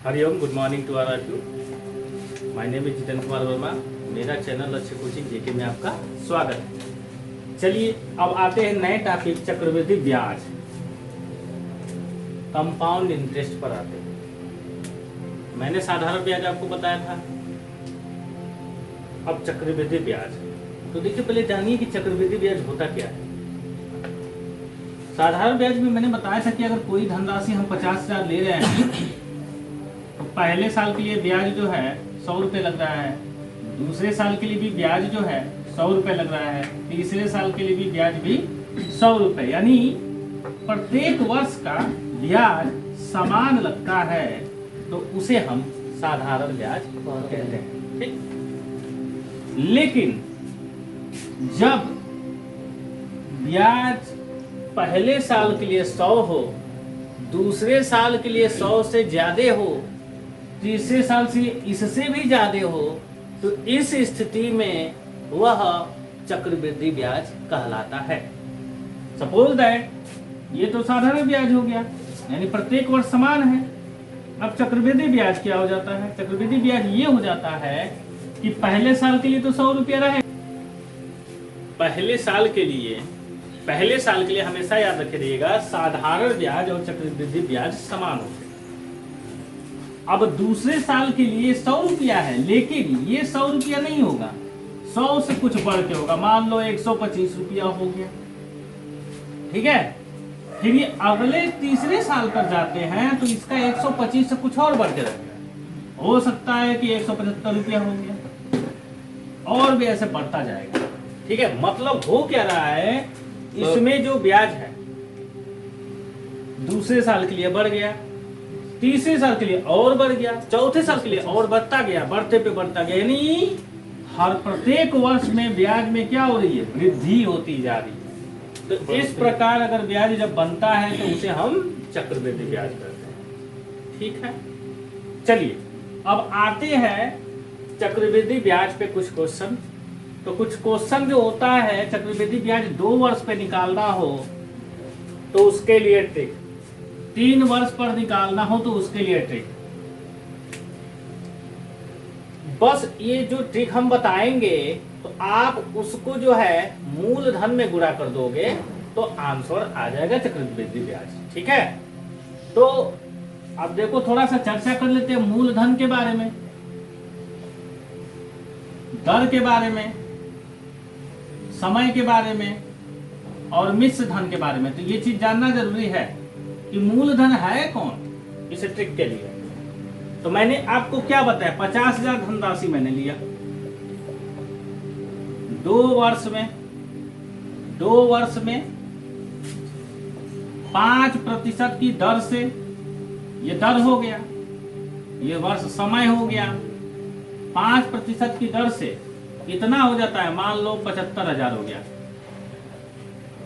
Hariom, good morning to all of you. My name is Jitendra Kumar Verma. मेरा channel लक्ष्य coaching जेके में आपका स्वागत है। चलिए अब आते हैं नए टॉपिक चक्रवृद्धि ब्याज, कंपाउंड इंटरेस्ट पर आते हैं। मैंने साधारण ब्याज आपको बताया था, अब चक्रवृद्धि ब्याज। तो देखिए पहले जानिए कि चक्रवृद्धि ब्याज होता क्या है। साधारण ब्याज में मैंने बताया था कि अगर कोई धनराशि हम 50,000 ले रहे हैं तो पहले साल के लिए ब्याज जो है 100 रुपये लग रहा है, दूसरे साल के लिए भी ब्याज जो है 100 रुपये लग रहा है, तीसरे साल के लिए भी ब्याज भी 100 रुपये, यानी प्रत्येक वर्ष का ब्याज समान लगता है, तो उसे हम साधारण ब्याज कहते हैं। ठीक, लेकिन जब ब्याज पहले साल के लिए 100 हो, दूसरे साल के लिए 100 से ज्यादा हो, तीसरे साल से इससे भी ज्यादा हो, तो इस स्थिति में वह चक्रवृद्धि ब्याज कहलाता है। सपोज दैट ये तो साधारण ब्याज हो गया, यानी प्रत्येक वर्ष समान है। अब चक्रवृद्धि ब्याज क्या हो जाता है? चक्रवृद्धि ब्याज ये हो जाता है कि पहले साल के लिए तो 100 रुपया रहे, पहले साल के लिए हमेशा याद रखिएगा साधारण ब्याज और चक्रवृद्धि ब्याज समान होते हैं। अब दूसरे साल के लिए 100 रुपया है, लेकिन ये 100 रुपया नहीं होगा, 100 से कुछ बढ़ के होगा, मान लो 125 रुपया हो गया। ठीक है, फिर ये अगले तीसरे साल पर जाते हैं तो इसका 125 से कुछ और बढ़ के रहेगा, हो सकता है कि 175 रुपया हो गया, और भी ऐसे बढ़ता जाएगा। ठीक है, मतलब हो क्या रहा है, इसमें जो ब्याज है दूसरे साल के लिए बढ़ गया, तीसरे साल के लिए और बढ़ गया, चौथे साल के लिए और बढ़ता गया, बढ़ते पे बढ़ता गया, यानी हर प्रत्येक वर्ष में ब्याज में क्या हो रही है? वृद्धि होती जा रही है। तो इस प्रकार अगर ब्याज जब बनता है तो उसे हम चक्रवृद्धि ब्याज कहते हैं। ठीक है, चलिए अब आते हैं चक्रवृद्धि ब्याज पे कुछ क्वेश्चन। तो कुछ क्वेश्चन जो होता है, चक्रवृद्धि ब्याज 2 वर्ष पे निकालना हो तो उसके लिए ट्रिक, 3 वर्ष पर निकालना हो तो उसके लिए ट्रिक। बस ये जो ट्रिक हम बताएंगे तो आप उसको जो है मूलधन में गुणा कर दोगे तो आंसर आ जाएगा चक्रवृद्धि ब्याज। ठीक है, तो अब देखो थोड़ा सा चर्चा कर लेते हैं मूलधन के बारे में, दर के बारे में, समय के बारे में और मिश्र धन के बारे में। तो ये चीज जानना जरूरी है कि मूलधन है कौन इस ट्रिक के लिए। तो मैंने आपको क्या बताया, 50,000 धनराशि मैंने लिया 2 वर्ष में 5% की दर से, ये दर हो गया, ये वर्ष समय हो गया, 5% की दर से कितना हो जाता है? मान लो 75,000 हो गया।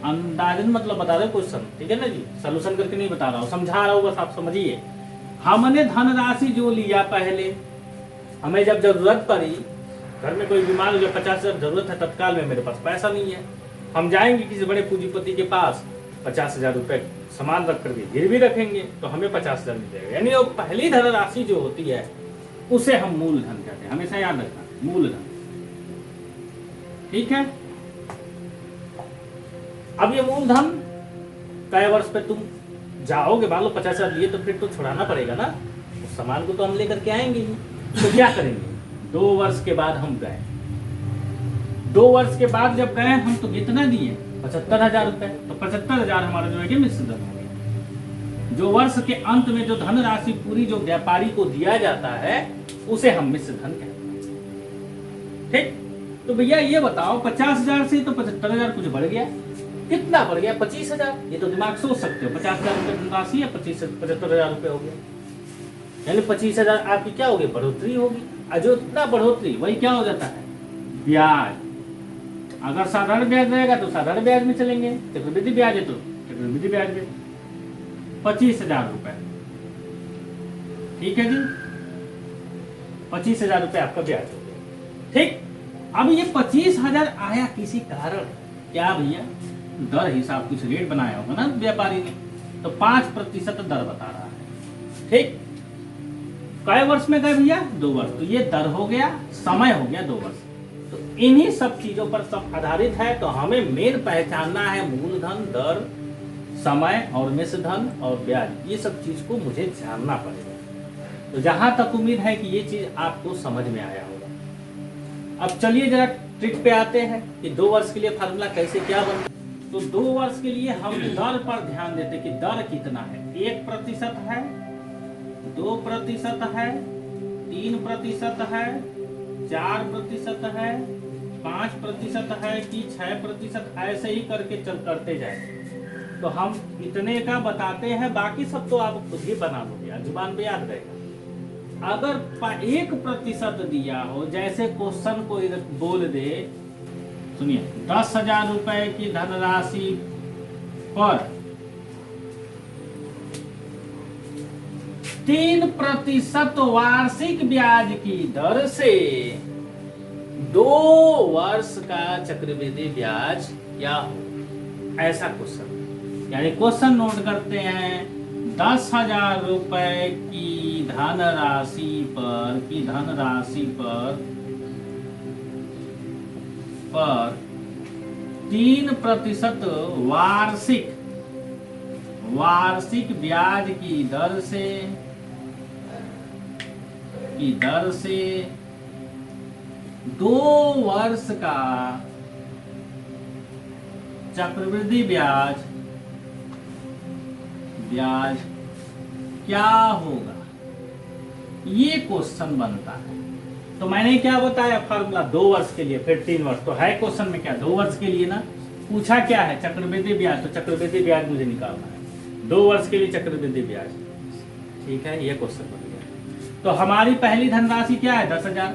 अंदाजन मतलब बता रहे क्वेश्चन, ठीक है ना जी, सॉल्यूशन करके नहीं बता रहा हूँ, समझा रहा हूँ, बस आप समझिए। हमने धनराशि जो लिया पहले, हमें जब जरूरत पड़ी, घर में कोई बीमार हो गया, 50,000 जरूरत है तत्काल में, मेरे पास पैसा नहीं है, हम जाएंगे किसी बड़े पूंजीपति के पास, 50,000 रुपए सामान रख करके गिरवी रखेंगे तो हमें 50,000 मिल जाएगा। यानी वो पहली धनराशि जो होती है उसे हम मूलधन कहते हैं, हमेशा याद रखना, मूलधन। ठीक है, अब ये मूलधन कई वर्ष पे तुम जाओगे, मान लो 50,000 लिए तो फिर तो छुड़ाना पड़ेगा ना, उस सामान को तो हम लेकर के आएंगे ही। तो क्या करेंगे, 2 वर्ष के बाद हम गए, 2 वर्ष के बाद जब गए हम तो कितना दिए? 75,000 रुपए। तो 75,000 हमारा जो है कि मिश्र धन हो गया। जो वर्ष के अंत में जो धनराशि पूरी जो व्यापारी को दिया जाता है उसे हम मिश्र धन कहते हैं। ठीक, तो भैया ये बताओ 50,000 से तो 75,000 कुछ बढ़ गया, कितना बढ़ गया? 25,000। ये तो दिमाग सोच सकते हो, 50,000 रुपये धनराशि है, 75,000 रुपये हो गया, यानी 25,000 आपकी क्या होगी? बढ़ोतरी होगी। और जो इतना बढ़ोतरी वही क्या हो जाता है? ब्याज। अगर साधारण ब्याज रहेगा तो साधारण ब्याज में चलेंगे, चक्रवृद्धि ब्याज है तो चक्रवृद्धि ब्याज में 25,000 रुपये। ठीक है जी, 25,000 रुपये आपका ब्याज हो गया। ठीक, अब ये 25,000 आया किसी कारण, क्या भैया? दर हिसाब कुछ रेट बनाया होगा ना व्यापारी ने, तो 5% दर बता रहा है। ठीक, कई वर्ष में गए भैया? 2 वर्ष। तो ये दर हो गया, समय हो गया 2 वर्ष। तो इन्हीं सब चीजों पर सब आधारित है। तो हमें मेन पहचानना है मूलधन, दर, समय और मिश्रधन और ब्याज। ये सब चीज को मुझे जानना पड़ेगा। तो जहां तक उम्मीद है कि ये चीज आपको समझ में आया होगा। अब चलिए जरा ट्रिक पे आते हैं कि 2 वर्ष के लिए फार्मूला कैसे क्या बनता है। तो 2 वर्ष के लिए हम दर पर ध्यान देते कि दर कितना है। 1% है, 2% है, 3% है, 4% है, 5% है कि 6%, ऐसे ही करके करते जाए। तो हम इतने का बताते हैं, बाकी सब तो आप खुद ही बना लोगे, जुबान पे याद रहेगा। अगर 1% दिया हो, जैसे क्वेश्चन को बोल दे, सुनिए, 10,000 रुपए की धनराशि पर 3% वार्षिक ब्याज की दर से 2 वर्ष का चक्रवृद्धि ब्याज क्या हो, ऐसा क्वेश्चन। यानी क्वेश्चन नोट करते हैं, 10,000 रुपए की धनराशि पर 3% वार्षिक ब्याज की दर से 2 वर्ष का चक्रवृद्धि ब्याज क्या होगा, ये क्वेश्चन बनता है। तो मैंने क्या बताया फार्मूला 2 वर्ष के लिए, फिर 3 वर्ष। तो है क्वेश्चन में क्या 2 वर्ष के लिए ना, पूछा क्या है चक्रवृद्धि ब्याज, तो चक्रवृद्धि ब्याज मुझे निकालना है 2 वर्ष के लिए चक्रवृद्धि ब्याज। ठीक है, ये क्वेश्चन बन गया। तो हमारी पहली धनराशि क्या है 10,000,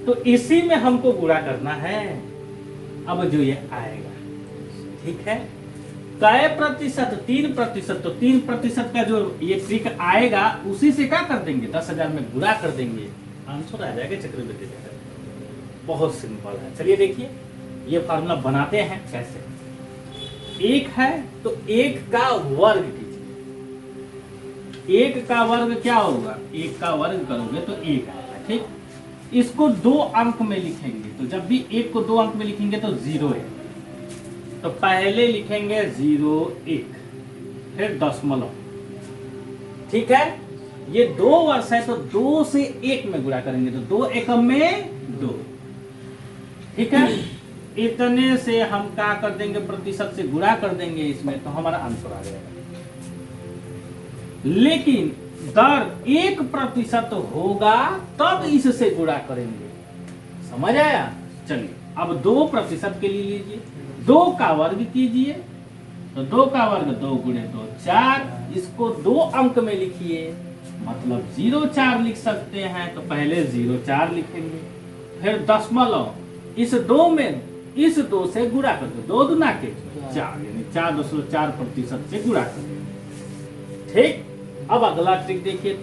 तो इसी में हमको गुणा करना है। अब जो ये आएगा, ठीक है, कै प्रतिशत 3%, तो 3% का जो ये ट्रिक आएगा उसी से क्या कर देंगे 10,000 में गुणा कर देंगे, आंसर आ जाएगा चक्रवृद्धि ब्याज। बहुत सिंपल है। चलिए देखिए ये फार्मूला बनाते हैं कैसे। 1 है तो 1 का वर्ग कीजिए। 1 का वर्ग क्या होगा, 1 का वर्ग करोगे तो 1 आएगा। ठीक, इसको 2 अंक में लिखेंगे, तो जब भी 1 को 2 अंक में लिखेंगे तो 0 है। तो पहले लिखेंगे 0 1, फिर दशमलव। ठीक है, ये 2 वर्ष है तो 2 से 1 में गुणा करेंगे, तो 2 एकम में 2। ठीक है, इतने से हम क्या कर देंगे, प्रतिशत से गुणा कर देंगे इसमें, तो हमारा आंसर आ जाएगा। लेकिन दर 1% होगा तब इससे गुणा करेंगे। समझ आया? चलिए अब 2% के लिए लीजिए, 2 का वर्ग कीजिए, तो 2 का वर्ग 2 गुणे 2 4, इसको 2 अंक में लिखिए, मतलब 0,4 लिख सकते हैं। तो पहले 0,4 लिखेंगे, फिर दशमलव, इस 2 में इस 2 से गुणा कर दो, 2 दूना के 4, यानी 4.4% से गुणा कर दो। ठीक, अब अगला ट्रिक देखिए,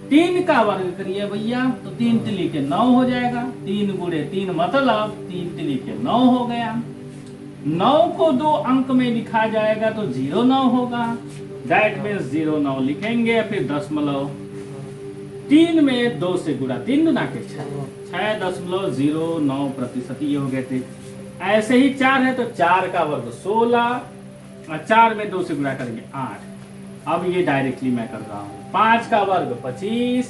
3 का वर्ग करिए भैया, तो 3 तिली के 9 हो जाएगा। 3 गुणे 3 मतलब 3 तिली के 9 हो गया। 9 को 2 अंक में लिखा जाएगा तो 0,9 होगा। दैट मीन्स 0,9 लिखेंगे, फिर दशमलव, 3 में 2 से गुणा, 3 दूना के 6.09%, ये हो गए थे। ऐसे ही 4 है तो 4 का वर्ग 16, 4 में 2 से गुणा करेंगे 8। अब ये डायरेक्टली मैं कर रहा हूं, 5 का वर्ग 25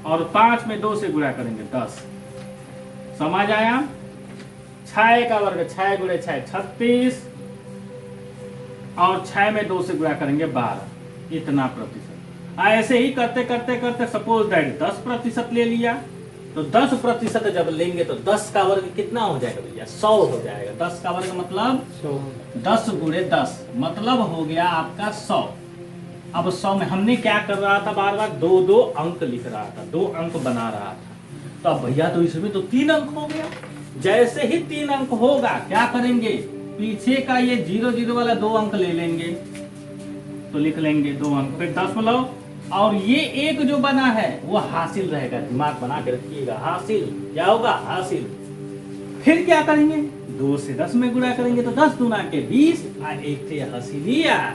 और 5 में 2 से गुणा करेंगे 10। समझ आया? 6 का वर्ग 6 गुणे 6 36 और 6 में 2 से गुणा करेंगे 12, इतना प्रतिशत। ऐसे ही करते करते करते सपोज दैट 10% ले लिया, तो 10% जब लेंगे तो 10 का वर्ग कितना हो जाएगा भैया, 100 हो जाएगा। 10 का वर्ग मतलब 10 गुणे 10 मतलब हो गया आपका 100। अब 100 में हमने क्या कर रहा था, बार बार 2 अंक लिख रहा था, 2 अंक बना रहा था। तो अब भैया तो इसमें तो 3 अंक हो गया। जैसे ही 3 अंक होगा क्या करेंगे, पीछे का ये 0,0 वाला 2 अंक ले लेंगे, तो लिख लेंगे 2 अंक, फिर दशमलव, और ये एक जो बना है वो हासिल रहेगा। दिमाग बना के रखिएगा, हासिल क्या होगा, हासिल। फिर क्या करेंगे, 2 से 10 में गुणा करेंगे, तो 10 दूना के 20, एक हासिलिया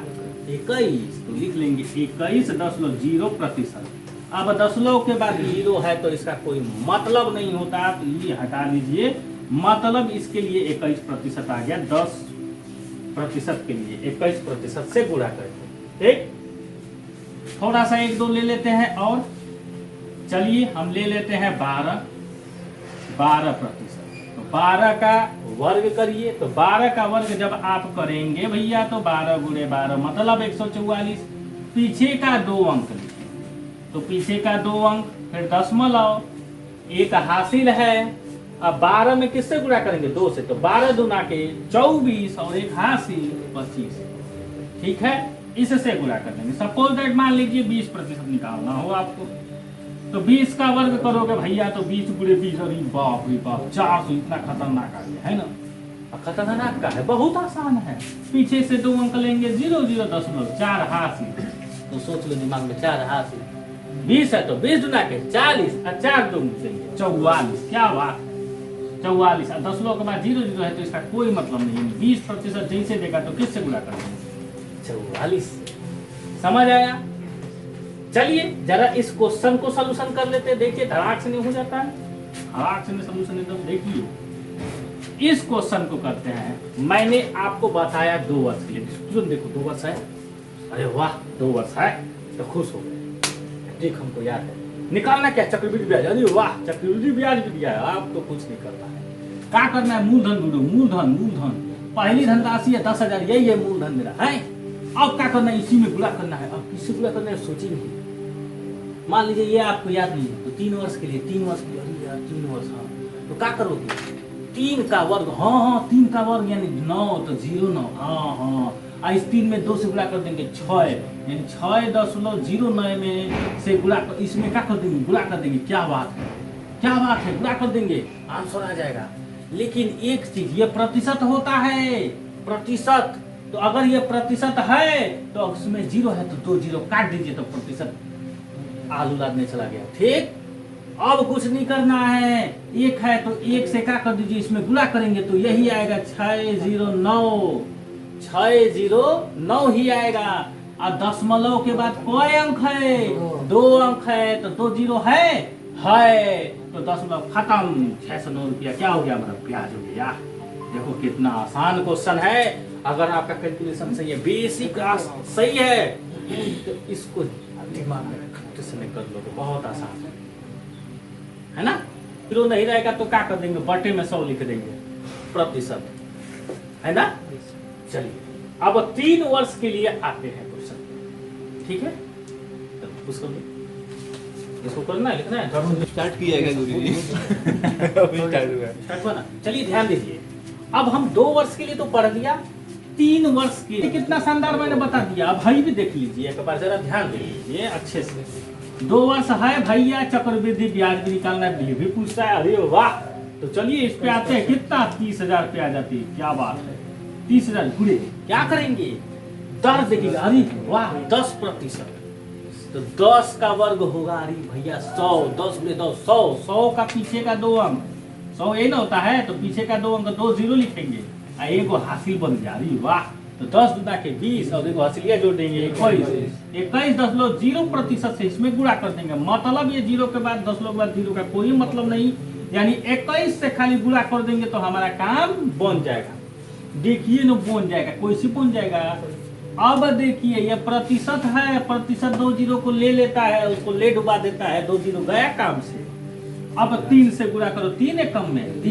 21, तो लिख लेंगे 21.0%। अब दशमलव के बाद 0 है तो इसका कोई मतलब नहीं होता, तो ये हटा दीजिए। मतलब इसके लिए 21% आ गया, 10% के लिए 21% से गुणा करके। ठीक, थोड़ा सा 1 2 ले लेते हैं और चलिए हम ले लेते हैं 12%। तो 12 का वर्ग करिए, तो 12 का वर्ग जब आप करेंगे भैया तो 12 गुणे 12 मतलब 144। पीछे का 2 अंक लिखिए, तो पीछे का 2 अंक, फिर दशमलव, एक हासिल है। अब 12 में किससे गुणा करेंगे? 2 से, तो 12 दूना के 24 और एक हासिल 25। ठीक है, इससे गुणा कर देंगे। सपोज दैट मान लीजिए 20% निकालना हो आपको, तो 20 का वर्ग करोगे भैया तो 20 गुणे 20, अरे बाप रे बाप, 400। इतना खतरनाक आ गया है ना? खतरनाक का है, बहुत आसान है। पीछे से 2 अंक लेंगे, 0 0 दशमलव 4 हासिल, तो सोच लो दिमाग में 4 हासिल। 20 है तो 20 दुना के 40 और 4 2 देंगे 44। क्या बात, 44। और दशमलव के बाद 0 0 है तो इसका कोई मतलब नहीं। 20% जैसे देगा तो किससे गुणा कर देंगे? 44। समझ आया? चलिए जरा इस क्वेश्चन को सॉल्यूशन कर लेते हैं, देखिए धड़ाक से नहीं हो जाता है, धड़ाक से सॉल्यूशन एकदम। देखिए इस क्वेश्चन को करते हैं। मैंने आपको बताया 2 वर्ष के लिए, तुरंत देखो 2 वर्ष है, अरे वाह 2 वर्ष है तो खुश हो गए। ठीक, हमको याद है निकालना क्या, चक्रवृद्धि ब्याज। अरे वाह चक्रवृद्धि ब्याज भी दिया है, आप तो कुछ नहीं करना है। क्या करना है? मूलधन ढूंढो, मूलधन। पहली धनराशि है 10,000, यही है मूलधन मेरा है। अब क्या करना है? इसी में गुणा करना है। अब किससे गुणा करना है सोचिए नहीं। मान लीजिए ये आपको याद नहीं है, तो 3 वर्ष के लिए, 3 वर्ष के लिए, अरे यार 3 वर्ष, हाँ तो क्या करोगे? 3 का वर्ग, हाँ 3 का वर्ग यानी 9, तो 0 9, हाँ इस 3 में 2 से गुणा कर देंगे 6, यानी 6.09 में से गुणा, इसमें क्या कर देंगे? गुणा कर देंगे। क्या बात है, क्या बात है, गुणा कर देंगे, आंसर आ जाएगा। लेकिन एक चीज, ये प्रतिशत होता है, प्रतिशत। तो अगर ये प्रतिशत है तो उसमें 0 है तो 2 0 काट दीजिए, तो प्रतिशत आलू लादने चला गया। ठीक, अब कुछ नहीं करना है। 1 है तो 1 से क्या कर दीजिए, इसमें गुणा करेंगे तो यही आएगा 609, 609 ही आएगा। और दशमलव के बाद कोई अंक है? 2 अंक है, तो 2 0 है तो दशमलव खत्म। 609 रुपया क्या हो गया? हमारा ब्याज हो गया। देखो कितना आसान क्वेश्चन है। अगर आपका कैलकुलेशन सही है, बेसिक सही है, तो इसको दिमाग में खट्टे से कर लो, तो बहुत आसान है ना? फिर वो नहीं रहेगा तो क्या कर देंगे? बटे में 100 लिख देंगे, प्रतिशत, है ना? चलिए अब 3 वर्ष के लिए आते हैं क्वेश्चन। ठीक है, तो उसको इसको करना है, लिखना है, स्टार्ट किया है गुरुजी। स्टार्ट हुआ ना? चलिए ध्यान दीजिए। अब हम 2 वर्ष के लिए तो पढ़ लिया, 3 वर्ष के लिए कितना शानदार मैंने बता दिया। अब भाई भी देख लीजिए एक बार, जरा ध्यान दे लीजिए अच्छे से। 2 वर्ष है भैया, चक्रवृद्धि ब्याज भी निकालना है, ये भी पूछता है। अरे वाह, तो चलिए इस पे आते हैं। कितना? 30,000 पे आ जाती है। क्या बात है, 30,000 गुणे क्या करेंगे? दर देखिए, अरे वाह 10%, तो 10 का वर्ग होगा, अरे भैया 100, 10 में 10 100, 100 का पीछे का 2 अंक, 100 ये ना होता है तो पीछे का 2 अंक 2 0 लिखेंगे, एक हासिल बन गया। अरे वाह, तो 10 गुना के 20 और देखो हासिलिया जोड़ देंगे 21.0% से इसमें गुणा कर देंगे। मतलब ये 0 के बाद दशमलव के बाद 0 का कोई मतलब नहीं, यानी 21 से खाली गुणा कर देंगे तो हमारा काम बन जाएगा। देखिए ना, बन जाएगा, कोई सी बन जाएगा। अब देखिए ये प्रतिशत है, प्रतिशत 2 0 को ले लेता है, उसको ले डुबा देता है, 2 0 गया काम से। अब 3 से गुणा करो, 3 है कम में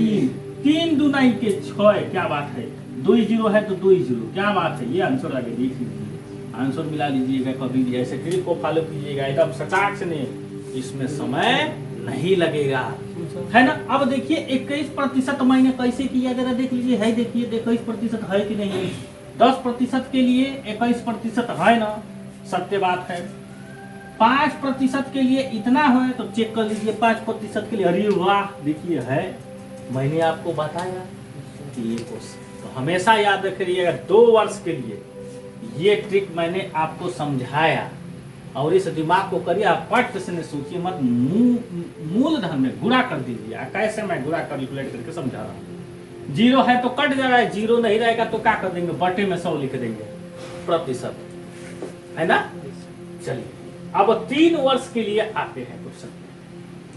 3 दुनाई के 6, क्या बात है, 2 0 है तो 2 0, क्या बात है। ये आंसर आगे देख लीजिए, आंसर मिला लीजिएगा कभी भी, ऐसे ट्रिक को फॉलो कीजिएगा एकदम सटाक से, नहीं इसमें समय नहीं लगेगा, है ना। अब देखिए 21% मैंने कैसे किया, जरा देख लीजिए, है देखिए 21% है कि नहीं। 10% के लिए 21% है ना, सत्य बात है। 5% के लिए इतना है तो चेक कर लीजिए 5% के लिए, अरे वाह देखिए है, मैंने आपको बताया कि ये क्वेश्चन तो हमेशा याद रखिएगा। 2 वर्ष के लिए ये ट्रिक मैंने आपको समझाया और इस दिमाग को करिए, आप पट से सोचिए मत, मूलधन में गुणा कर दीजिए। कैसे मैं गुणा कैलकुलेट करके समझा रहा हूँ। 0 है तो कट जा रहा है, 0 नहीं रहेगा तो क्या कर देंगे, बटे में 100 लिख देंगे, प्रतिशत, है ना। चलिए अब 3 वर्ष के लिए आते हैं क्वेश्चन,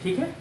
ठीक है।